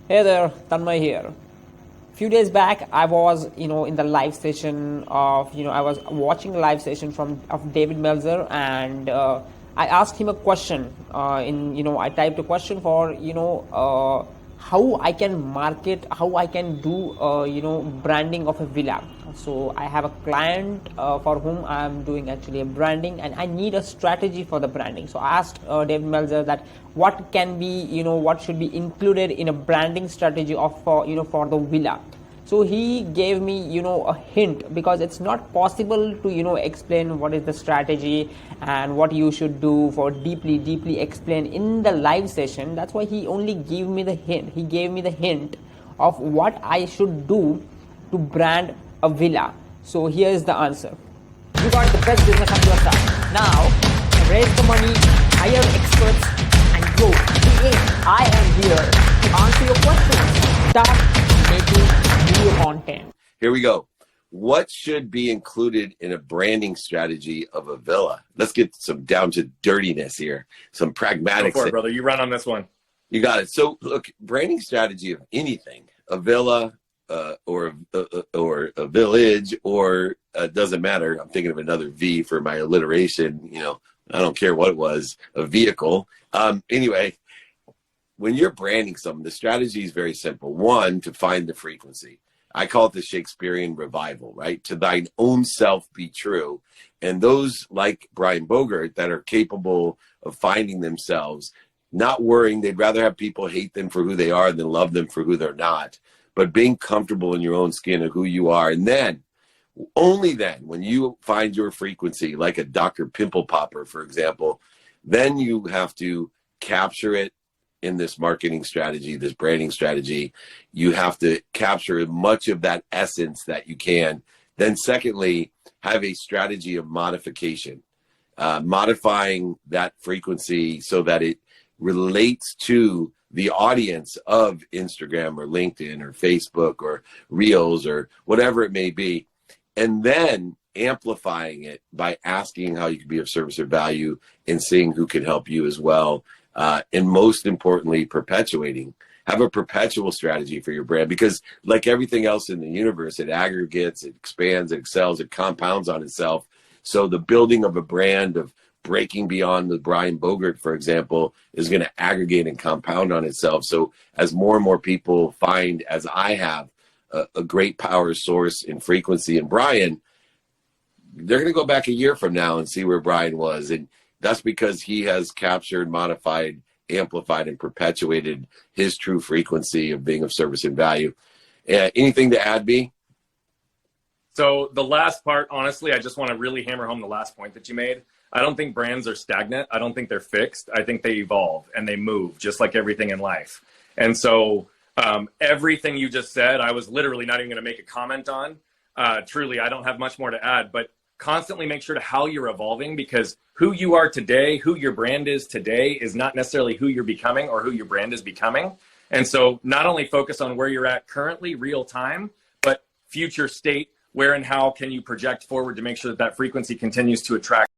Hey there, Tanmay here. Few days back, I was, in the live session of, I was watching a live session of David Meltzer, and I asked him a question. I typed a question for, how I can market, how I can do, branding of a villa. So I have a client for whom I am doing actually a branding, and I need a strategy for the branding. So I asked David Meltzer that what can be, what should be included in a branding strategy for the villa. So he gave me a hint, because it's not possible to explain what is the strategy and what you should do for deeply explain in the live session. That's why he only gave me the hint of what I should do to brand a villa. So here is the answer. You got the best business of your time. Now raise the money, hire experts, and go. I am here to answer your questions. Start making video content. Here we go. What should be included in a branding strategy of a villa? Let's get some down to dirtiness here. Some pragmatics. Go for it, brother. You run on this one. You got it. So look, branding strategy of anything, a villa or a village, or doesn't matter. I'm thinking of another V for my alliteration. I don't care what it was, a vehicle. Anyway, when you're branding something, the strategy is very simple. One, to find the frequency. I call it the Shakespearean revival, right? To thine own self be true. And those like Brian Bogart that are capable of finding themselves, not worrying, they'd rather have people hate them for who they are than love them for who they're not, but being comfortable in your own skin of who you are. And then, only then, when you find your frequency, like a Dr. Pimple Popper, for example, then you have to capture it in this marketing strategy, this branding strategy. You have to capture as much of that essence that you can. Then secondly, have a strategy of modification, modifying that frequency so that it relates to the audience of Instagram or LinkedIn or Facebook or Reels or whatever it may be. And then amplifying it by asking how you can be of service or value and seeing who can help you as well. And most importantly, have a perpetual strategy for your brand, because like everything else in the universe, it aggregates, it expands, it excels, it compounds on itself. So the building of a brand of breaking beyond the Brian Bogart, for example, is going to aggregate and compound on itself. So as more and more people find, as I have, a great power source in frequency in Brian, they're going to go back a year from now and see where Brian was. And that's because he has captured, modified, amplified, and perpetuated his true frequency of being of service and value. Anything to add, B? So the last part, honestly, I just want to really hammer home the last point that you made. I don't think brands are stagnant. I don't think they're fixed. I think they evolve and they move, just like everything in life. And so everything you just said, I was literally not even going to make a comment on. Truly, I don't have much more to add, but constantly make sure to how you're evolving, because who you are today, who your brand is today, is not necessarily who you're becoming or who your brand is becoming. And so not only focus on where you're at currently, real time, but future state, where and how can you project forward to make sure that that frequency continues to attract